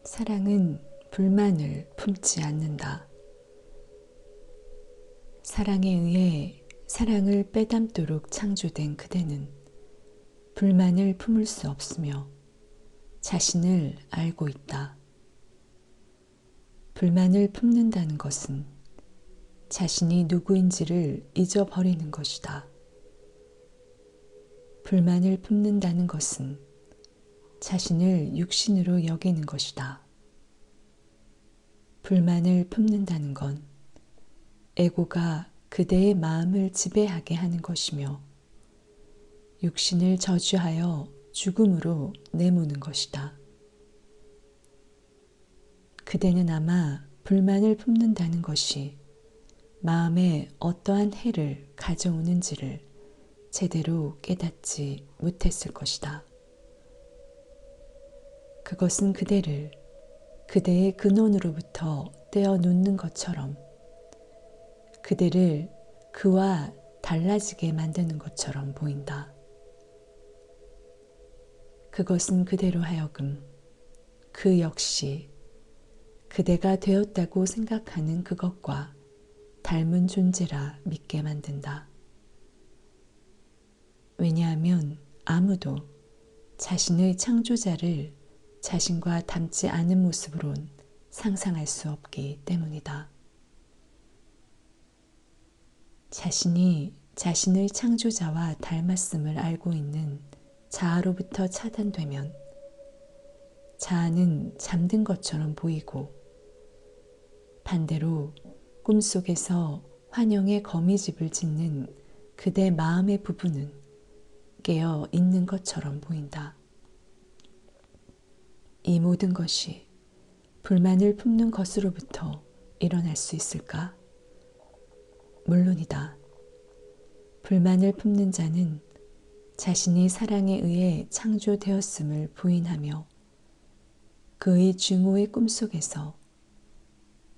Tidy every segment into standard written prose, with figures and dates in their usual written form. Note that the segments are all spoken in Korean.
사랑은 불만을 품지 않는다. 사랑에 의해 사랑을 빼닮도록 창조된 그대는 불만을 품을 수 없으며 자신을 알고 있다. 불만을 품는다는 것은 자신이 누구인지를 잊어버리는 것이다. 불만을 품는다는 것은 자신을 육신으로 여기는 것이다. 불만을 품는다는 건 에고가 그대의 마음을 지배하게 하는 것이며 육신을 저주하여 죽음으로 내모는 것이다. 그대는 아마 불만을 품는다는 것이 마음에 어떠한 해를 가져오는지를 제대로 깨닫지 못했을 것이다. 그것은 그대를 그대의 근원으로부터 떼어놓는 것처럼 그대를 그와 달라지게 만드는 것처럼 보인다. 그것은 그대로 하여금 그 역시 그대가 되었다고 생각하는 그것과 닮은 존재라 믿게 만든다. 왜냐하면 아무도 자신의 창조자를 자신과 닮지 않은 모습으론 상상할 수 없기 때문이다. 자신이 자신의 창조자와 닮았음을 알고 있는 자아로부터 차단되면 자아는 잠든 것처럼 보이고 반대로 꿈속에서 환영의 거미집을 짓는 그대 마음의 부분은 깨어 있는 것처럼 보인다. 이 모든 것이 불만을 품는 것으로부터 일어날 수 있을까? 물론이다. 불만을 품는 자는 자신이 사랑에 의해 창조되었음을 부인하며 그의 증오의 꿈속에서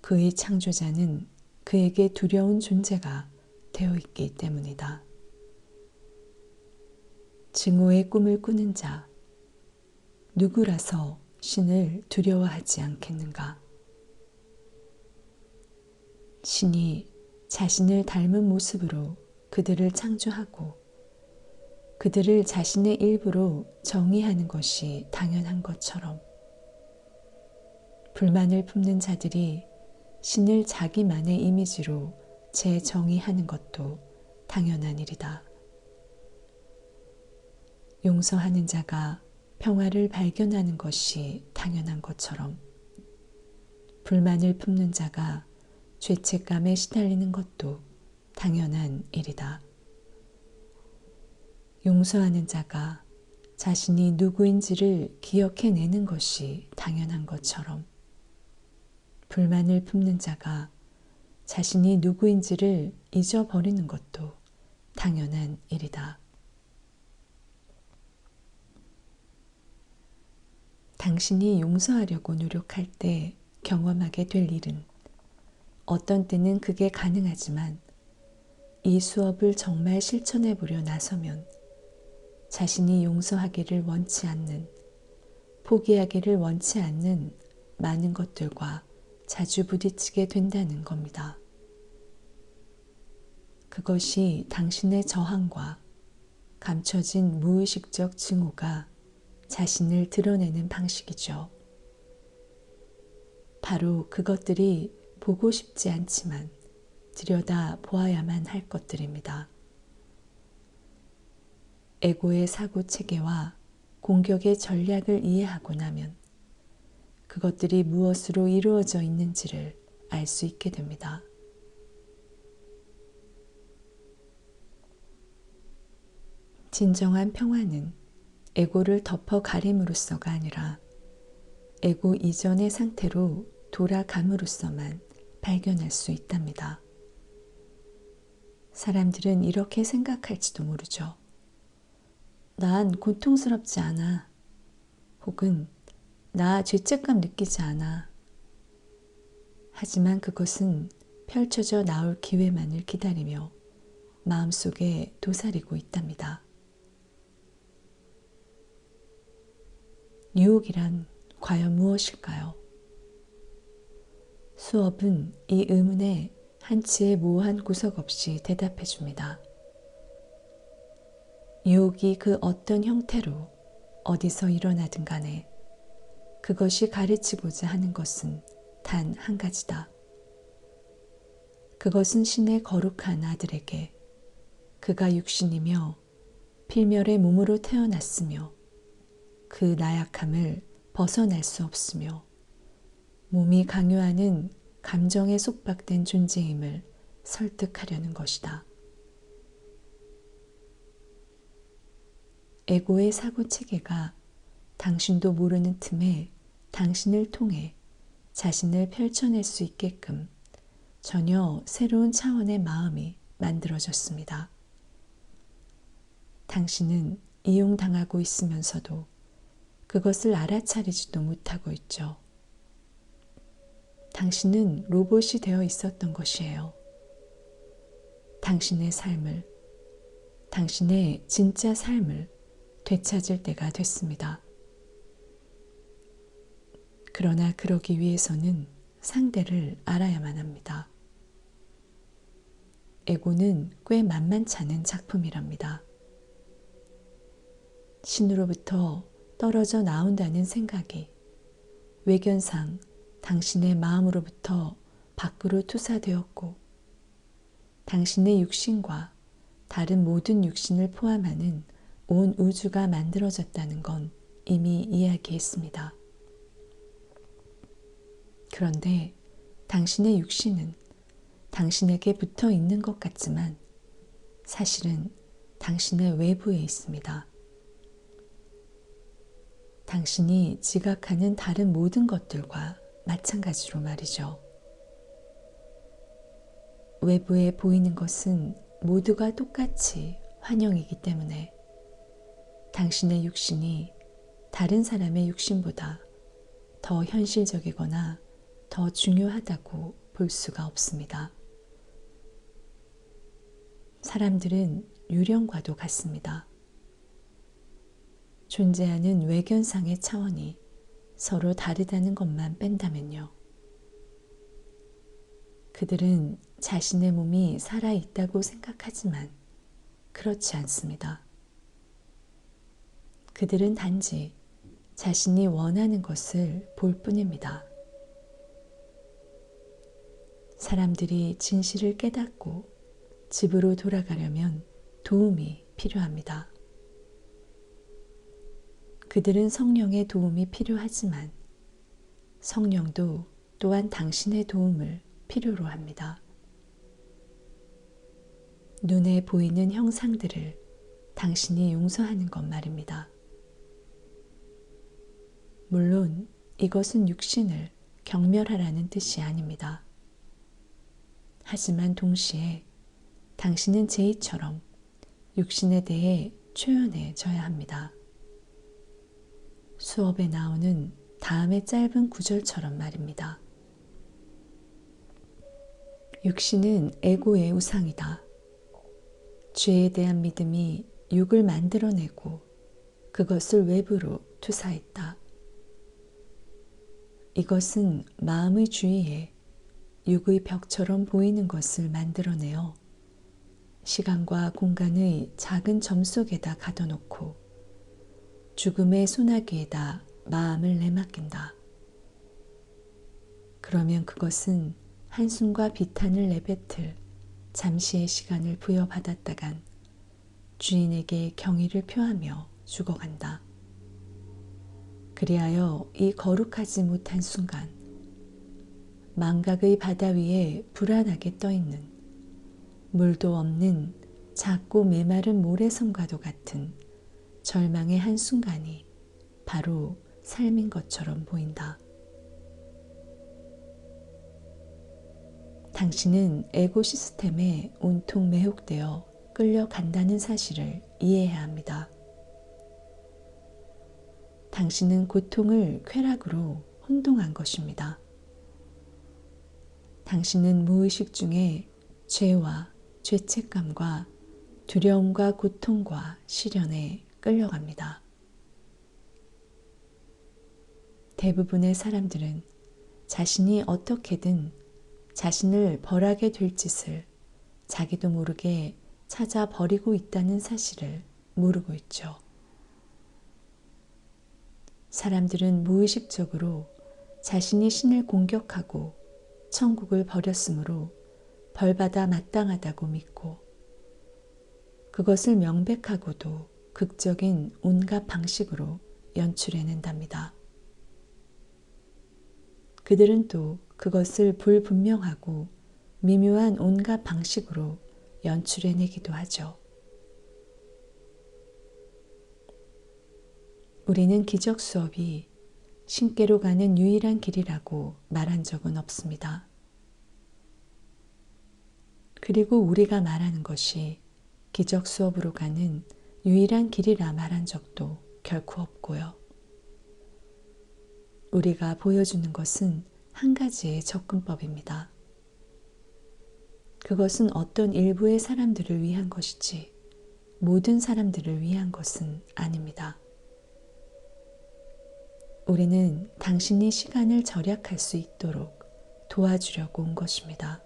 그의 창조자는 그에게 두려운 존재가 되어 있기 때문이다. 증오의 꿈을 꾸는 자, 누구라서 신을 두려워하지 않겠는가? 신이 자신을 닮은 모습으로 그들을 창조하고 그들을 자신의 일부로 정의하는 것이 당연한 것처럼 불만을 품는 자들이 신을 자기만의 이미지로 재정의하는 것도 당연한 일이다. 용서하는 자가 평화를 발견하는 것이 당연한 것처럼 불만을 품는 자가 죄책감에 시달리는 것도 당연한 일이다. 용서하는 자가 자신이 누구인지를 기억해내는 것이 당연한 것처럼 불만을 품는 자가 자신이 누구인지를 잊어버리는 것도 당연한 일이다. 당신이 용서하려고 노력할 때 경험하게 될 일은 어떤 때는 그게 가능하지만 이 수업을 정말 실천해 보려 나서면 자신이 용서하기를 원치 않는, 포기하기를 원치 않는 많은 것들과 자주 부딪히게 된다는 겁니다. 그것이 당신의 저항과 감춰진 무의식적 증오가 자신을 드러내는 방식이죠. 바로 그것들이 보고 싶지 않지만 들여다 보아야만 할 것들입니다. 에고의 사고 체계와 공격의 전략을 이해하고 나면 그것들이 무엇으로 이루어져 있는지를 알 수 있게 됩니다. 진정한 평화는 에고를 덮어 가림으로써가 아니라 에고 이전의 상태로 돌아감으로써만 발견할 수 있답니다. 사람들은 이렇게 생각할지도 모르죠. 난 고통스럽지 않아. 혹은 나 죄책감 느끼지 않아. 하지만 그것은 펼쳐져 나올 기회만을 기다리며 마음속에 도사리고 있답니다. 유혹이란 과연 무엇일까요? 수업은 이 의문에 한치의 모호한 구석 없이 대답해 줍니다. 유혹이 그 어떤 형태로 어디서 일어나든 간에 그것이 가르치고자 하는 것은 단 한 가지다. 그것은 신의 거룩한 아들에게 그가 육신이며 필멸의 몸으로 태어났으며 그 나약함을 벗어날 수 없으며 몸이 강요하는 감정에 속박된 존재임을 설득하려는 것이다. 에고의 사고체계가 당신도 모르는 틈에 당신을 통해 자신을 펼쳐낼 수 있게끔 전혀 새로운 차원의 마음이 만들어졌습니다. 당신은 이용당하고 있으면서도 그것을 알아차리지도 못하고 있죠. 당신은 로봇이 되어 있었던 것이에요. 당신의 삶을, 당신의 진짜 삶을 되찾을 때가 됐습니다. 그러나 그러기 위해서는 상대를 알아야만 합니다. 에고는 꽤 만만찮은 작품이랍니다. 신으로부터 떨어져 나온다는 생각이 외견상 당신의 마음으로부터 밖으로 투사되었고 당신의 육신과 다른 모든 육신을 포함하는 온 우주가 만들어졌다는 건 이미 이야기했습니다. 그런데 당신의 육신은 당신에게 붙어 있는 것 같지만 사실은 당신의 외부에 있습니다. 당신이 지각하는 다른 모든 것들과 마찬가지로 말이죠. 외부에 보이는 것은 모두가 똑같이 환영이기 때문에 당신의 육신이 다른 사람의 육신보다 더 현실적이거나 더 중요하다고 볼 수가 없습니다. 사람들은 유령과도 같습니다. 존재하는 외견상의 차원이 서로 다르다는 것만 뺀다면요. 그들은 자신의 몸이 살아있다고 생각하지만 그렇지 않습니다. 그들은 단지 자신이 원하는 것을 볼 뿐입니다. 사람들이 진실을 깨닫고 집으로 돌아가려면 도움이 필요합니다. 그들은 성령의 도움이 필요하지만 성령도 또한 당신의 도움을 필요로 합니다. 눈에 보이는 형상들을 당신이 용서하는 것 말입니다. 물론 이것은 육신을 경멸하라는 뜻이 아닙니다. 하지만 동시에 당신은 제이처럼 육신에 대해 초연해져야 합니다. 수업에 나오는 다음의 짧은 구절처럼 말입니다. 육신은 에고의 우상이다. 죄에 대한 믿음이 육을 만들어내고 그것을 외부로 투사했다. 이것은 마음의 주위에 육의 벽처럼 보이는 것을 만들어내어 시간과 공간의 작은 점 속에다 가둬놓고 죽음의 소나기에다 마음을 내맡긴다. 그러면 그것은 한숨과 비탄을 내뱉을 잠시의 시간을 부여받았다간 주인에게 경의를 표하며 죽어간다. 그리하여 이 거룩하지 못한 순간 망각의 바다 위에 불안하게 떠있는 물도 없는 작고 메마른 모래섬과도 같은 절망의 한순간이 바로 삶인 것처럼 보인다. 당신은 에고 시스템에 온통 매혹되어 끌려간다는 사실을 이해해야 합니다. 당신은 고통을 쾌락으로 혼동한 것입니다. 당신은 무의식 중에 죄와 죄책감과 두려움과 고통과 시련에 끌려갑니다. 대부분의 사람들은 자신이 어떻게든 자신을 벌하게 될 짓을 자기도 모르게 찾아 버리고 있다는 사실을 모르고 있죠. 사람들은 무의식적으로 자신이 신을 공격하고 천국을 버렸으므로 벌받아 마땅하다고 믿고 그것을 명백하고도 극적인 온갖 방식으로 연출해낸답니다. 그들은 또 그것을 불분명하고 미묘한 온갖 방식으로 연출해내기도 하죠. 우리는 기적 수업이 신께로 가는 유일한 길이라고 말한 적은 없습니다. 그리고 우리가 말하는 것이 기적 수업으로 가는 유일한 길이라 말한 적도 결코 없고요. 우리가 보여주는 것은 한 가지의 접근법입니다. 그것은 어떤 일부의 사람들을 위한 것이지 모든 사람들을 위한 것은 아닙니다. 우리는 당신이 시간을 절약할 수 있도록 도와주려고 온 것입니다.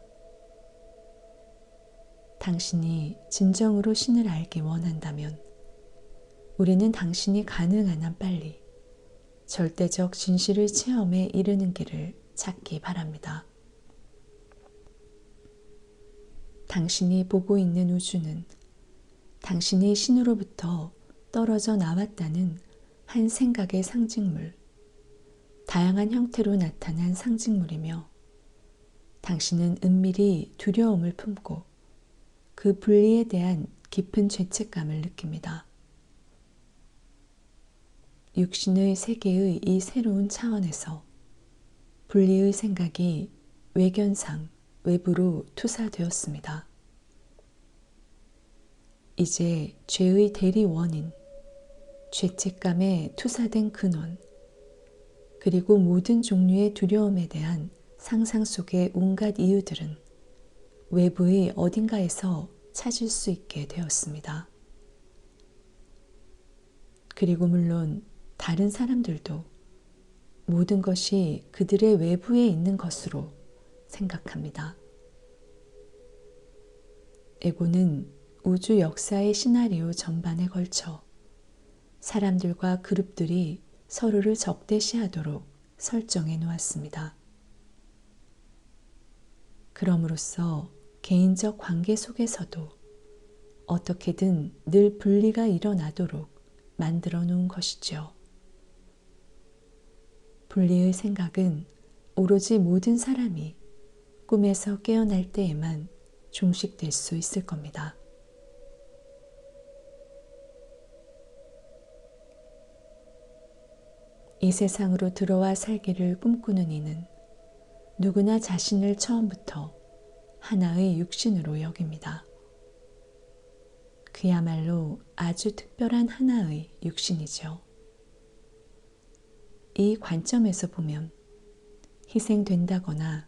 당신이 진정으로 신을 알기 원한다면 우리는 당신이 가능한 한 빨리 절대적 진실의 체험에 이르는 길을 찾기 바랍니다. 당신이 보고 있는 우주는 당신이 신으로부터 떨어져 나왔다는 한 생각의 상징물, 다양한 형태로 나타난 상징물이며 당신은 은밀히 두려움을 품고 그 분리에 대한 깊은 죄책감을 느낍니다. 육신의 세계의 이 새로운 차원에서 분리의 생각이 외견상 외부로 투사되었습니다. 이제 죄의 대리 원인, 죄책감에 투사된 근원, 그리고 모든 종류의 두려움에 대한 상상 속의 온갖 이유들은 외부의 어딘가에서 찾을 수 있게 되었습니다. 그리고 물론 다른 사람들도 모든 것이 그들의 외부에 있는 것으로 생각합니다. 에고는 우주 역사의 시나리오 전반에 걸쳐 사람들과 그룹들이 서로를 적대시하도록 설정해 놓았습니다. 그럼으로써 개인적 관계 속에서도 어떻게든 늘 분리가 일어나도록 만들어 놓은 것이죠. 분리의 생각은 오로지 모든 사람이 꿈에서 깨어날 때에만 종식될 수 있을 겁니다. 이 세상으로 들어와 살기를 꿈꾸는 이는 누구나 자신을 처음부터 하나의 육신으로 여깁니다. 그야말로 아주 특별한 하나의 육신이죠. 이 관점에서 보면 희생된다거나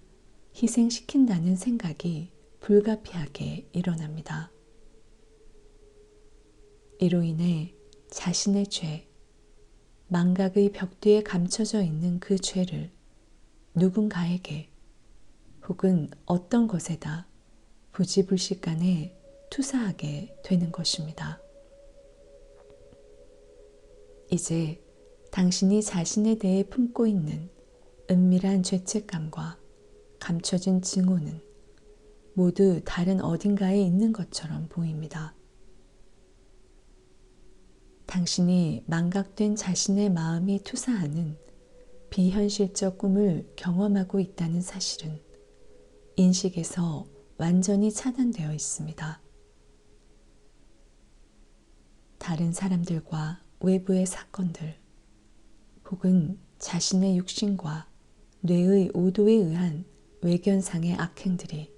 희생시킨다는 생각이 불가피하게 일어납니다. 이로 인해 자신의 죄, 망각의 벽 뒤에 감춰져 있는 그 죄를 누군가에게 혹은 어떤 것에다 부지불식간에 투사하게 되는 것입니다. 이제 당신이 자신에 대해 품고 있는 은밀한 죄책감과 감춰진 증오는 모두 다른 어딘가에 있는 것처럼 보입니다. 당신이 망각된 자신의 마음이 투사하는 비현실적 꿈을 경험하고 있다는 사실은 인식에서 완전히 차단되어 있습니다. 다른 사람들과 외부의 사건들, 혹은 자신의 육신과 뇌의 오도에 의한 외견상의 악행들이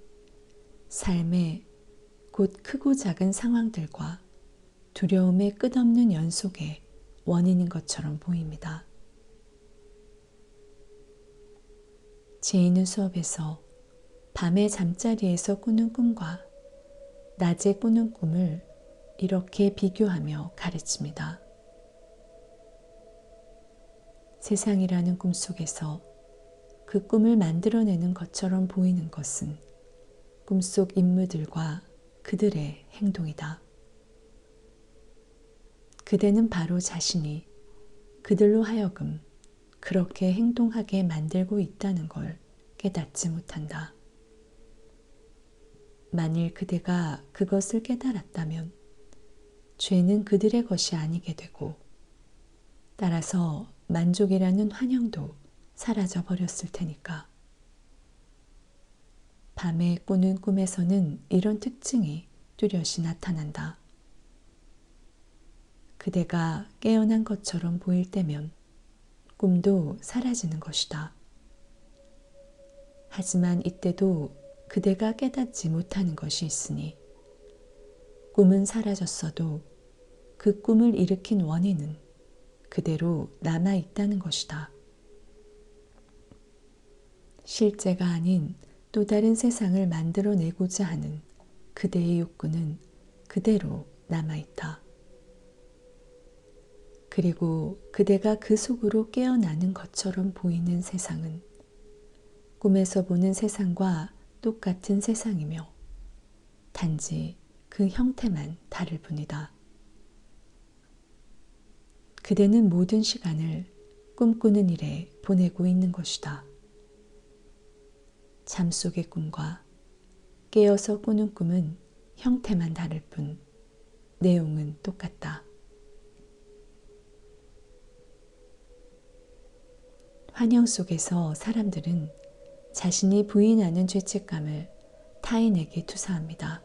삶의 곧 크고 작은 상황들과 두려움의 끝없는 연속의 원인인 것처럼 보입니다. 제인은 수업에서 밤에 잠자리에서 꾸는 꿈과 낮에 꾸는 꿈을 이렇게 비교하며 가르칩니다. 세상이라는 꿈 속에서 그 꿈을 만들어내는 것처럼 보이는 것은 꿈속 인물들과 그들의 행동이다. 그대는 바로 자신이 그들로 하여금 그렇게 행동하게 만들고 있다는 걸 깨닫지 못한다. 만일 그대가 그것을 깨달았다면 죄는 그들의 것이 아니게 되고 따라서 만족이라는 환영도 사라져 버렸을 테니까. 밤에 꾸는 꿈에서는 이런 특징이 뚜렷이 나타난다. 그대가 깨어난 것처럼 보일 때면 꿈도 사라지는 것이다. 하지만 이때도 그대가 깨닫지 못하는 것이 있으니 꿈은 사라졌어도 그 꿈을 일으킨 원인은 그대로 남아있다는 것이다. 실제가 아닌 또 다른 세상을 만들어내고자 하는 그대의 욕구는 그대로 남아있다. 그리고 그대가 그 속으로 깨어나는 것처럼 보이는 세상은 꿈에서 보는 세상과 똑같은 세상이며 단지 그 형태만 다를 뿐이다. 그대는 모든 시간을 꿈꾸는 일에 보내고 있는 것이다. 잠 속의 꿈과 깨어서 꾸는 꿈은 형태만 다를 뿐 내용은 똑같다. 환영 속에서 사람들은 자신이 부인하는 죄책감을 타인에게 투사합니다.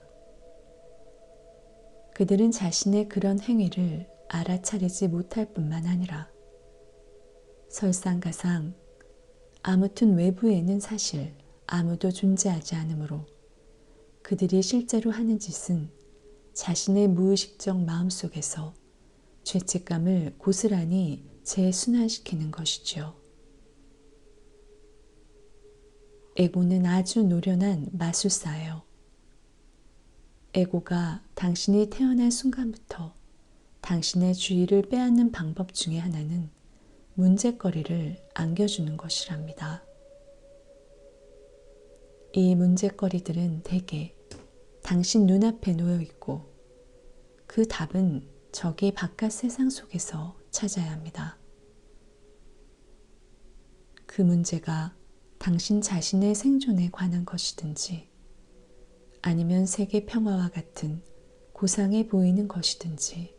그들은 자신의 그런 행위를 알아차리지 못할 뿐만 아니라 설상가상 아무튼 외부에는 사실 아무도 존재하지 않으므로 그들이 실제로 하는 짓은 자신의 무의식적 마음속에서 죄책감을 고스란히 재순환시키는 것이지요. 에고는 아주 노련한 마술사예요. 에고가 당신이 태어난 순간부터 당신의 주의를 빼앗는 방법 중에 하나는 문제거리를 안겨주는 것이랍니다. 이 문제거리들은 대개 당신 눈앞에 놓여 있고 그 답은 저기 바깥 세상 속에서 찾아야 합니다. 그 문제가 당신 자신의 생존에 관한 것이든지 아니면 세계 평화와 같은 고상해 보이는 것이든지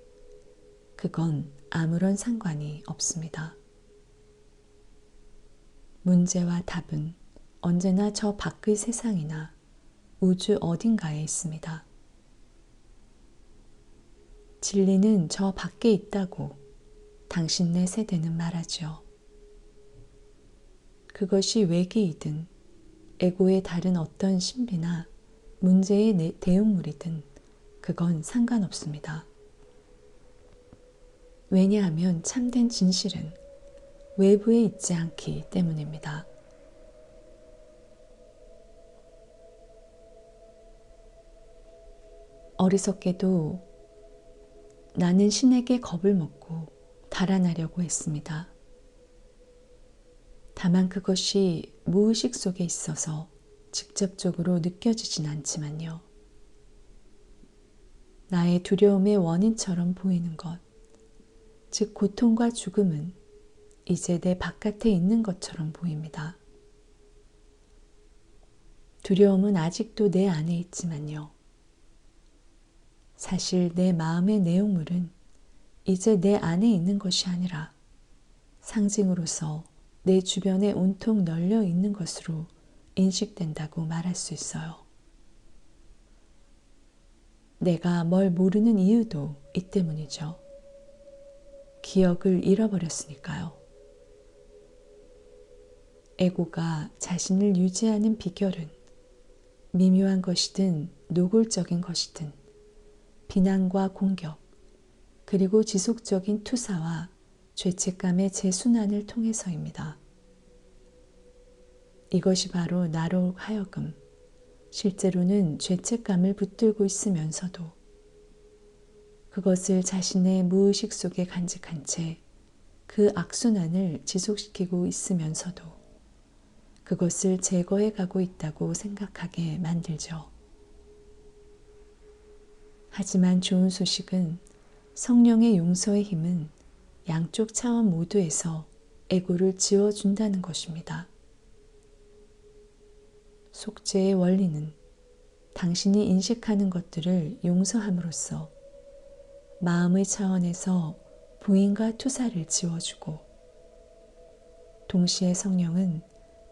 그건 아무런 상관이 없습니다. 문제와 답은 언제나 저 밖의 세상이나 우주 어딘가에 있습니다. 진리는 저 밖에 있다고 당신네 세대는 말하죠. 그것이 외계이든 에고의 다른 어떤 신비나 문제의 대용물이든 그건 상관없습니다. 왜냐하면 참된 진실은 외부에 있지 않기 때문입니다. 어리석게도 나는 신에게 겁을 먹고 달아나려고 했습니다. 다만 그것이 무의식 속에 있어서 직접적으로 느껴지진 않지만요. 나의 두려움의 원인처럼 보이는 것, 즉 고통과 죽음은 이제 내 바깥에 있는 것처럼 보입니다. 두려움은 아직도 내 안에 있지만요. 사실 내 마음의 내용물은 이제 내 안에 있는 것이 아니라 상징으로서 내 주변에 온통 널려 있는 것으로 인식된다고 말할 수 있어요. 내가 뭘 모르는 이유도 이 때문이죠. 기억을 잃어버렸으니까요. 에고가 자신을 유지하는 비결은 미묘한 것이든 노골적인 것이든 비난과 공격, 그리고 지속적인 투사와 죄책감의 재순환을 통해서입니다. 이것이 바로 나로 하여금 실제로는 죄책감을 붙들고 있으면서도 그것을 자신의 무의식 속에 간직한 채 그 악순환을 지속시키고 있으면서도 그것을 제거해 가고 있다고 생각하게 만들죠. 하지만 좋은 소식은 성령의 용서의 힘은 양쪽 차원 모두에서 에고를 지워준다는 것입니다. 속죄의 원리는 당신이 인식하는 것들을 용서함으로써 마음의 차원에서 부인과 투사를 지워주고, 동시에 성령은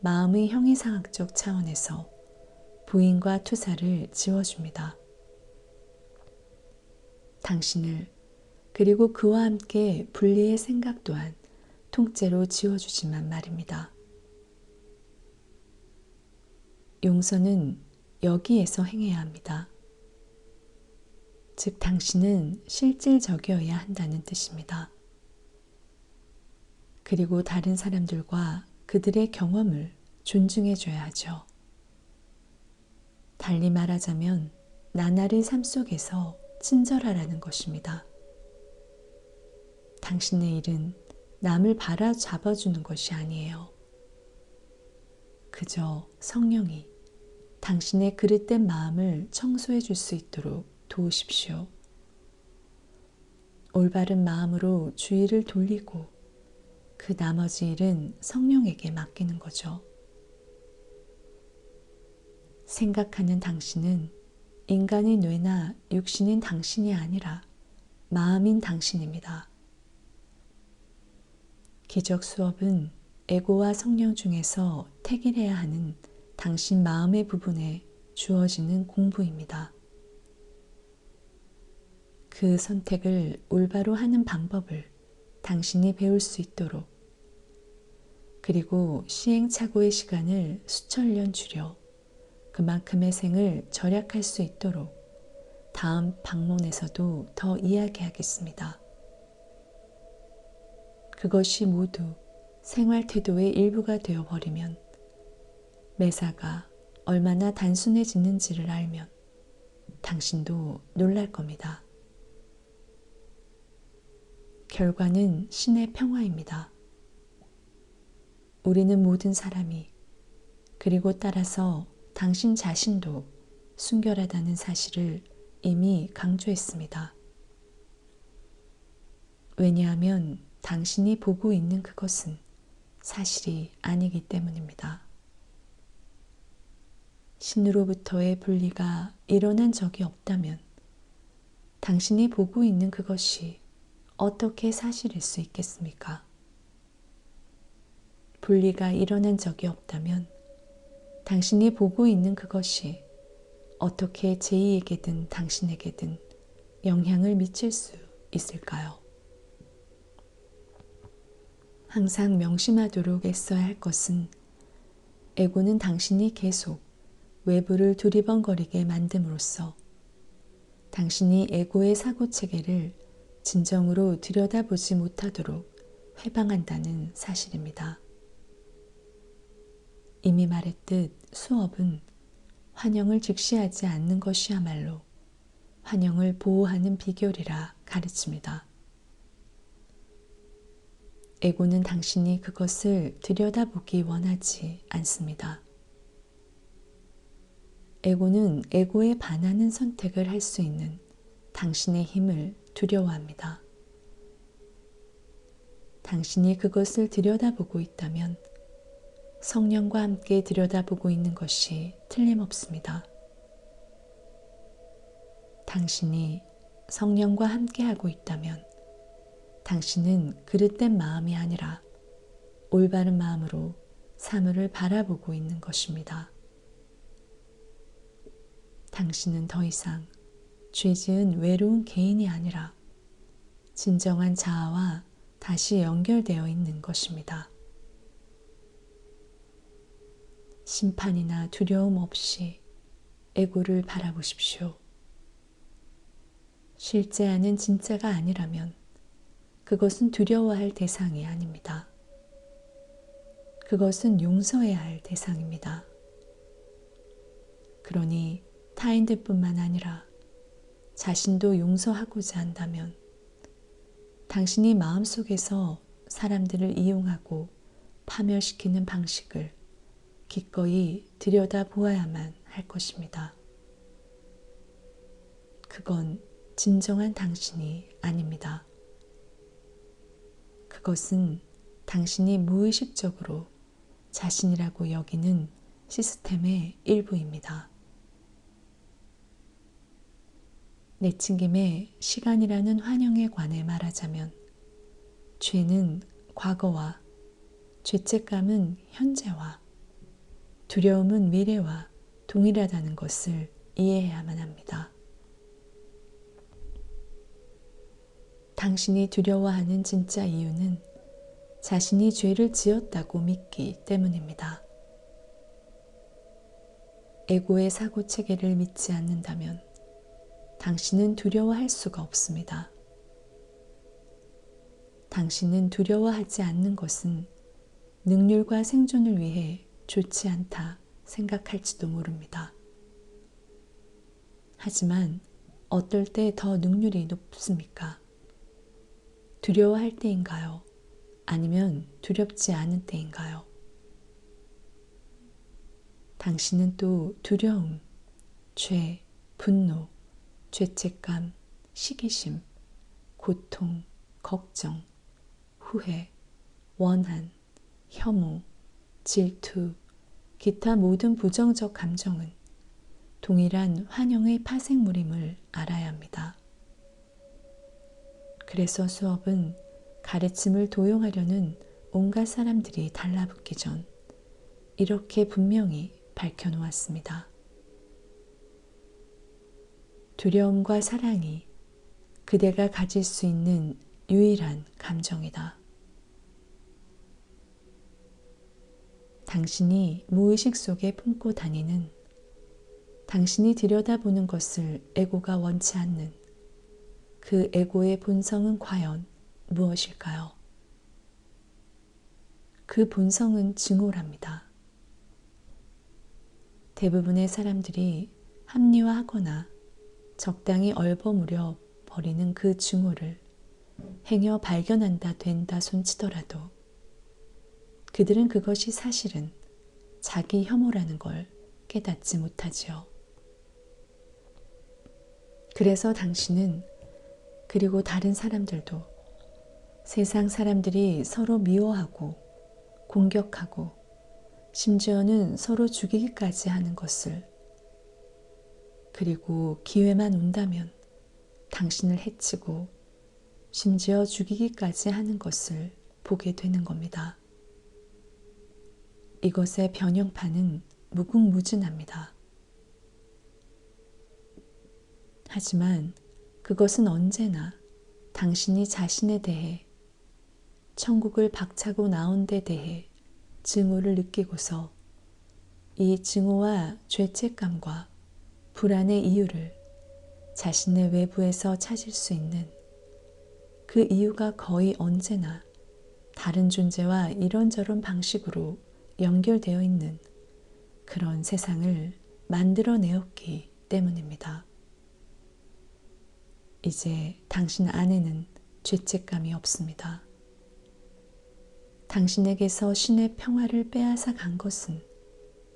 마음의 형이상학적 차원에서 부인과 투사를 지워줍니다. 당신을, 그리고 그와 함께 분리의 생각 또한 통째로 지워주지만 말입니다. 용서는 여기에서 행해야 합니다. 즉, 당신은 실질적이어야 한다는 뜻입니다. 그리고 다른 사람들과 그들의 경험을 존중해줘야 하죠. 달리 말하자면 나날의 삶 속에서 친절하라는 것입니다. 당신의 일은 남을 바라잡아주는 것이 아니에요. 그저 성령이 당신의 그릇된 마음을 청소해 줄 수 있도록 도우십시오. 올바른 마음으로 주의를 돌리고 그 나머지 일은 성령에게 맡기는 거죠. 생각하는 당신은 인간의 뇌나 육신인 당신이 아니라 마음인 당신입니다. 기적 수업은 에고와 성령 중에서 택일해야 하는 당신 마음의 부분에 주어지는 공부입니다. 그 선택을 올바로 하는 방법을 당신이 배울 수 있도록, 그리고 시행착오의 시간을 수천 년 줄여 그만큼의 생을 절약할 수 있도록 다음 방문에서도 더 이야기하겠습니다. 그것이 모두 생활 태도의 일부가 되어버리면 매사가 얼마나 단순해지는지를 알면 당신도 놀랄 겁니다. 결과는 신의 평화입니다. 우리는 모든 사람이, 그리고 따라서 당신 자신도 순결하다는 사실을 이미 강조했습니다. 왜냐하면 당신이 보고 있는 그것은 사실이 아니기 때문입니다. 신으로부터의 분리가 일어난 적이 없다면 당신이 보고 있는 그것이 어떻게 사실일 수 있겠습니까? 분리가 일어난 적이 없다면 당신이 보고 있는 그것이 어떻게 제2에게든 당신에게든 영향을 미칠 수 있을까요? 항상 명심하도록 애써야 할 것은 에고는 당신이 계속 외부를 두리번거리게 만듦으로써 당신이 에고의 사고체계를 진정으로 들여다보지 못하도록 회방한다는 사실입니다. 이미 말했듯 수업은 환영을 직시하지 않는 것이야말로 환영을 보호하는 비결이라 가르칩니다. 에고는 당신이 그것을 들여다보기 원하지 않습니다. 에고는 에고에 반하는 선택을 할 수 있는 당신의 힘을 두려워합니다. 당신이 그것을 들여다보고 있다면 성령과 함께 들여다보고 있는 것이 틀림없습니다. 당신이 성령과 함께하고 있다면 당신은 그릇된 마음이 아니라 올바른 마음으로 사물을 바라보고 있는 것입니다. 당신은 더 이상 죄 지은 외로운 개인이 아니라 진정한 자아와 다시 연결되어 있는 것입니다. 심판이나 두려움 없이 에고를 바라보십시오. 실제하는 진짜가 아니라면 그것은 두려워할 대상이 아닙니다. 그것은 용서해야 할 대상입니다. 그러니 타인들뿐만 아니라 자신도 용서하고자 한다면 당신이 마음속에서 사람들을 이용하고 파멸시키는 방식을 기꺼이 들여다보아야만 할 것입니다. 그건 진정한 당신이 아닙니다. 그것은 당신이 무의식적으로 자신이라고 여기는 시스템의 일부입니다. 내친김에 시간이라는 환영에 관해 말하자면 죄는 과거와 죄책감은 현재와 두려움은 미래와 동일하다는 것을 이해해야만 합니다. 당신이 두려워하는 진짜 이유는 자신이 죄를 지었다고 믿기 때문입니다. 에고의 사고 체계를 믿지 않는다면 당신은 두려워할 수가 없습니다. 당신은 두려워하지 않는 것은 능률과 생존을 위해 좋지 않다 생각할지도 모릅니다. 하지만 어떨 때 더 능률이 높습니까? 두려워할 때인가요? 아니면 두렵지 않은 때인가요? 당신은 또 두려움, 죄, 분노, 죄책감, 시기심, 고통, 걱정, 후회, 원한, 혐오, 질투, 기타 모든 부정적 감정은 동일한 환영의 파생물임을 알아야 합니다. 그래서 수업은 가르침을 도용하려는 온갖 사람들이 달라붙기 전 이렇게 분명히 밝혀놓았습니다. 두려움과 사랑이 그대가 가질 수 있는 유일한 감정이다. 당신이 무의식 속에 품고 다니는 당신이 들여다보는 것을 에고가 원치 않는 그 에고의 본성은 과연 무엇일까요? 그 본성은 증오랍니다. 대부분의 사람들이 합리화하거나 적당히 얼버무려 버리는 그 증오를 행여 발견한다 된다 손치더라도 그들은 그것이 사실은 자기 혐오라는 걸 깨닫지 못하지요. 그래서 당신은 그리고 다른 사람들도 세상 사람들이 서로 미워하고 공격하고 심지어는 서로 죽이기까지 하는 것을 그리고 기회만 온다면 당신을 해치고 심지어 죽이기까지 하는 것을 보게 되는 겁니다. 이것의 변형판은 무궁무진합니다. 하지만 그것은 언제나 당신이 자신에 대해 천국을 박차고 나온 데 대해 증오를 느끼고서 이 증오와 죄책감과 불안의 이유를 자신의 외부에서 찾을 수 있는 그 이유가 거의 언제나 다른 존재와 이런저런 방식으로 연결되어 있는 그런 세상을 만들어내었기 때문입니다. 이제 당신 안에는 죄책감이 없습니다. 당신에게서 신의 평화를 빼앗아 간 것은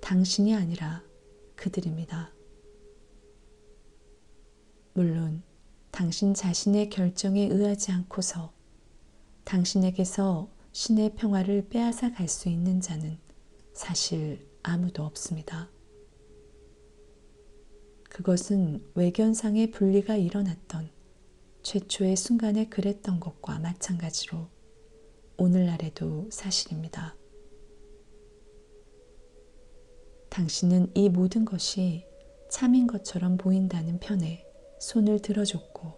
당신이 아니라 그들입니다. 물론 당신 자신의 결정에 의하지 않고서 당신에게서 신의 평화를 빼앗아 갈 수 있는 자는 사실 아무도 없습니다. 그것은 외견상의 분리가 일어났던 최초의 순간에 그랬던 것과 마찬가지로 오늘날에도 사실입니다. 당신은 이 모든 것이 참인 것처럼 보인다는 편에 손을 들어줬고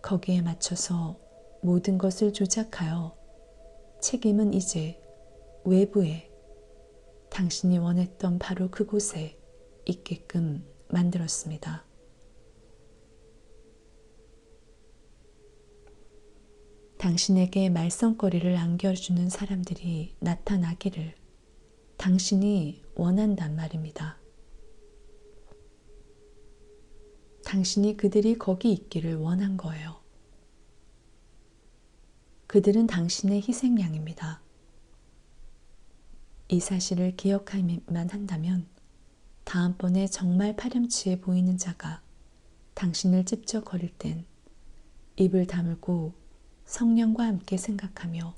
거기에 맞춰서 모든 것을 조작하여 책임은 이제 외부에 당신이 원했던 바로 그곳에 있게끔 만들었습니다. 당신에게 말썽거리를 안겨주는 사람들이 나타나기를 당신이 원한단 말입니다. 당신이 그들이 거기 있기를 원한 거예요. 그들은 당신의 희생양입니다. 이 사실을 기억하기만 한다면 다음번에 정말 파렴치해 보이는 자가 당신을 찝쩍거릴 땐 입을 다물고 성령과 함께 생각하며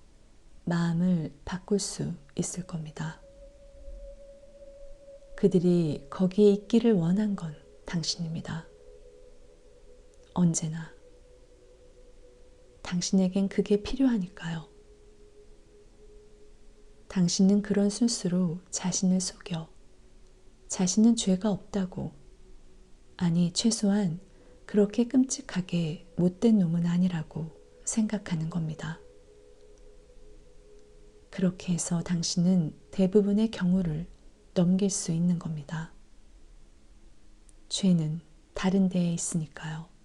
마음을 바꿀 수 있을 겁니다. 그들이 거기에 있기를 원한 건 당신입니다. 언제나. 당신에겐 그게 필요하니까요. 당신은 그런 술수로 자신을 속여 자신은 죄가 없다고, 아니 최소한 그렇게 끔찍하게 못된 놈은 아니라고 생각하는 겁니다. 그렇게 해서 당신은 대부분의 경우를 넘길 수 있는 겁니다. 죄는 다른 데에 있으니까요.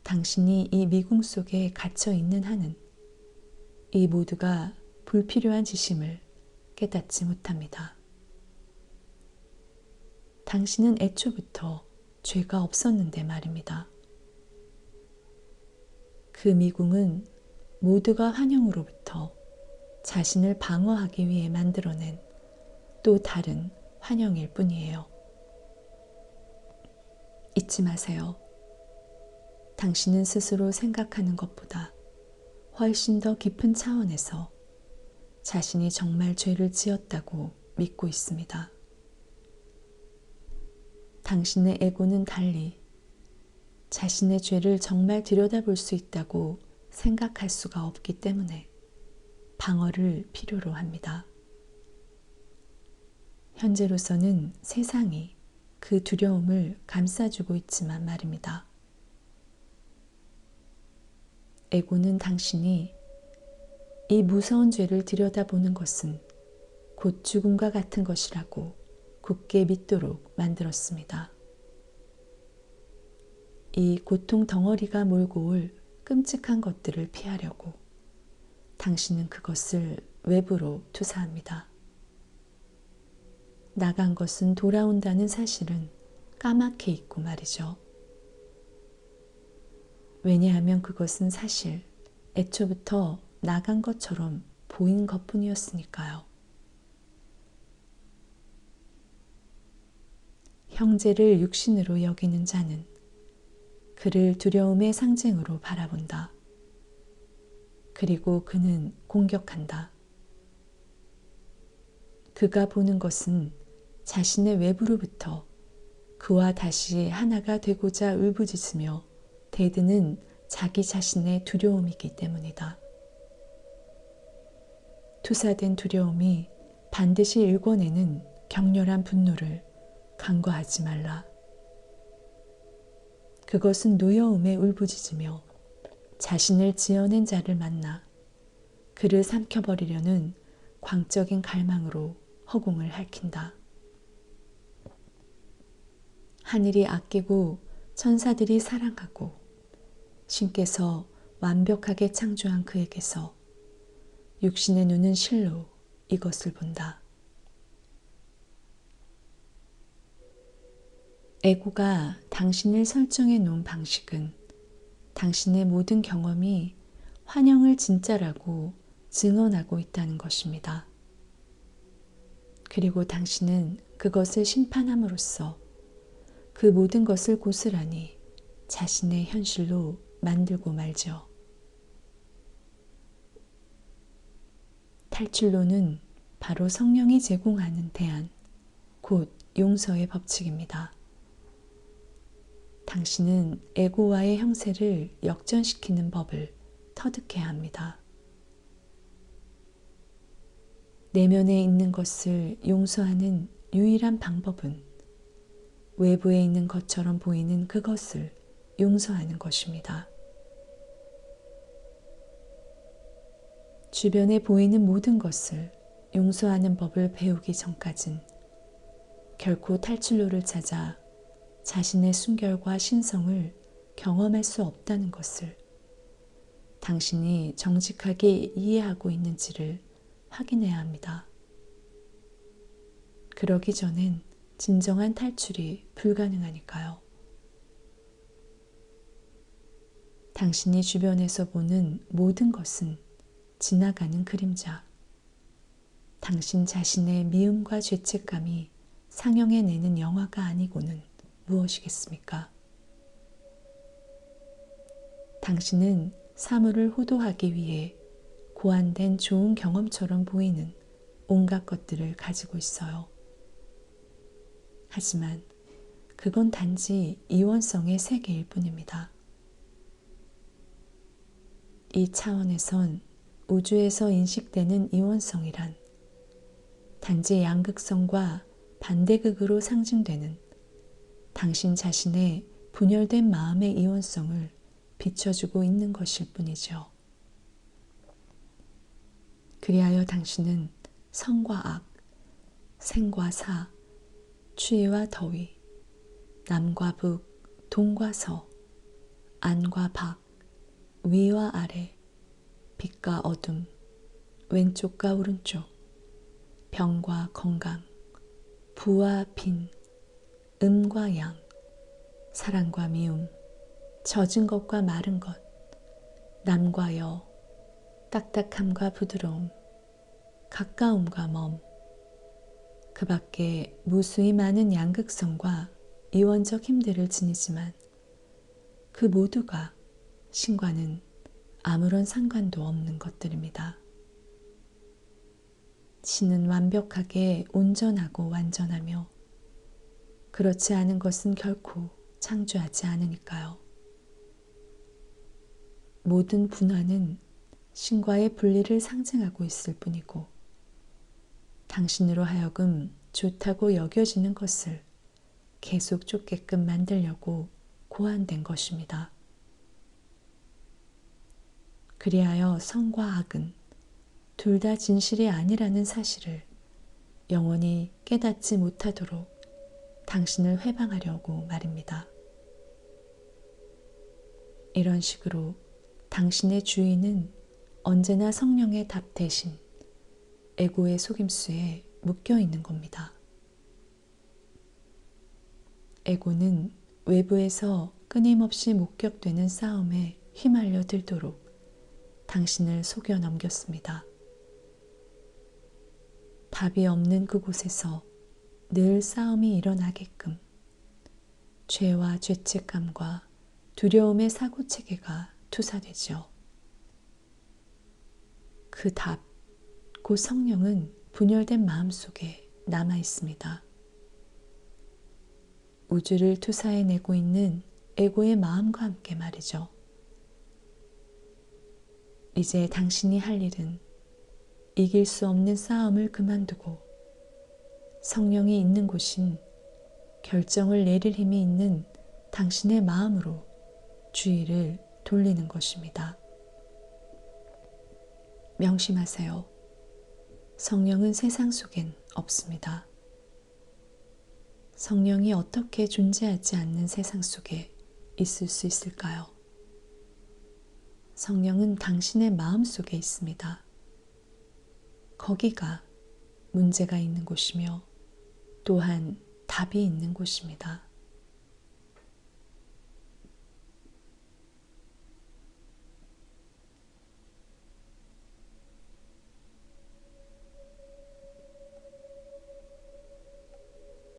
당신이 이 미궁 속에 갇혀 있는 한은 이 모두가 불필요한 짓임을 깨닫지 못합니다. 당신은 애초부터 죄가 없었는데 말입니다. 그 미궁은 모두가 환영으로부터 자신을 방어하기 위해 만들어낸 또 다른 환영일 뿐이에요. 잊지 마세요. 당신은 스스로 생각하는 것보다 훨씬 더 깊은 차원에서 자신이 정말 죄를 지었다고 믿고 있습니다. 당신의 에고는 달리 자신의 죄를 정말 들여다볼 수 있다고 생각할 수가 없기 때문에 방어를 필요로 합니다. 현재로서는 세상이 그 두려움을 감싸주고 있지만 말입니다. 에고는 당신이 이 무서운 죄를 들여다보는 것은 곧 죽음과 같은 것이라고 굳게 믿도록 만들었습니다. 이 고통 덩어리가 몰고 올 끔찍한 것들을 피하려고 당신은 그것을 외부로 투사합니다. 나간 것은 돌아온다는 사실은 까맣게 잊고 말이죠. 왜냐하면 그것은 사실 애초부터 나간 것처럼 보인 것뿐이었으니까요. 형제를 육신으로 여기는 자는 그를 두려움의 상징으로 바라본다. 그리고 그는 공격한다. 그가 보는 것은 자신의 외부로부터 그와 다시 하나가 되고자 울부짖으며 대드는 자기 자신의 두려움이기 때문이다. 투사된 두려움이 반드시 일궈내는 격렬한 분노를 간과하지 말라. 그것은 노여움에 울부짖으며 자신을 지어낸 자를 만나 그를 삼켜버리려는 광적인 갈망으로 허공을 핥힌다. 하늘이 아끼고 천사들이 사랑하고 신께서 완벽하게 창조한 그에게서 육신의 눈은 실로 이것을 본다. 에고가 당신을 설정해 놓은 방식은 당신의 모든 경험이 환영을 진짜라고 증언하고 있다는 것입니다. 그리고 당신은 그것을 심판함으로써 그 모든 것을 고스란히 자신의 현실로 만들고 말죠. 탈출로는 바로 성령이 제공하는 대안, 곧 용서의 법칙입니다. 당신은 에고와의 형세를 역전시키는 법을 터득해야 합니다. 내면에 있는 것을 용서하는 유일한 방법은 외부에 있는 것처럼 보이는 그것을 용서하는 것입니다. 주변에 보이는 모든 것을 용서하는 법을 배우기 전까진 결코 탈출로를 찾아 자신의 순결과 신성을 경험할 수 없다는 것을 당신이 정직하게 이해하고 있는지를 확인해야 합니다. 그러기 전엔 진정한 탈출이 불가능하니까요. 당신이 주변에서 보는 모든 것은 지나가는 그림자. 당신 자신의 미움과 죄책감이 상영해내는 영화가 아니고는 무엇이겠습니까? 당신은 사물을 호도하기 위해 고안된 좋은 경험처럼 보이는 온갖 것들을 가지고 있어요. 하지만 그건 단지 이원성의 세계일 뿐입니다. 이 차원에선 우주에서 인식되는 이원성이란 단지 양극성과 반대극으로 상징되는 당신 자신의 분열된 마음의 이원성을 비춰주고 있는 것일 뿐이죠. 그리하여 당신은 선과 악, 생과 사, 추위와 더위, 남과 북, 동과 서, 안과 박, 위와 아래, 빛과 어둠, 왼쪽과 오른쪽, 병과 건강, 부와 빈, 음과 양, 사랑과 미움, 젖은 것과 마른 것, 남과 여, 딱딱함과 부드러움, 가까움과 먼, 그 밖에 무수히 많은 양극성과 이원적 힘들을 지니지만 그 모두가 신과는 아무런 상관도 없는 것들입니다. 신은 완벽하게 온전하고 완전하며 그렇지 않은 것은 결코 창조하지 않으니까요. 모든 분화는 신과의 분리를 상징하고 있을 뿐이고 당신으로 하여금 좋다고 여겨지는 것을 계속 쫓게끔 만들려고 고안된 것입니다. 그리하여 선과 악은 둘 다 진실이 아니라는 사실을 영원히 깨닫지 못하도록 당신을 회방하려고 말입니다. 이런 식으로 당신의 주인은 언제나 성령의 답 대신 에고의 속임수에 묶여 있는 겁니다. 에고는 외부에서 끊임없이 목격되는 싸움에 휘말려 들도록 당신을 속여 넘겼습니다. 답이 없는 그곳에서 늘 싸움이 일어나게끔 죄와 죄책감과 두려움의 사고체계가 투사되죠. 그 답, 곧 성령은 분열된 마음속에 남아 있습니다. 우주를 투사해내고 있는 에고의 마음과 함께 말이죠. 이제 당신이 할 일은 이길 수 없는 싸움을 그만두고 성령이 있는 곳인 결정을 내릴 힘이 있는 당신의 마음으로 주의를 돌리는 것입니다. 명심하세요. 성령은 세상 속엔 없습니다. 성령이 어떻게 존재하지 않는 세상 속에 있을 수 있을까요? 성령은 당신의 마음 속에 있습니다. 거기가 문제가 있는 곳이며 또한 답이 있는 곳입니다.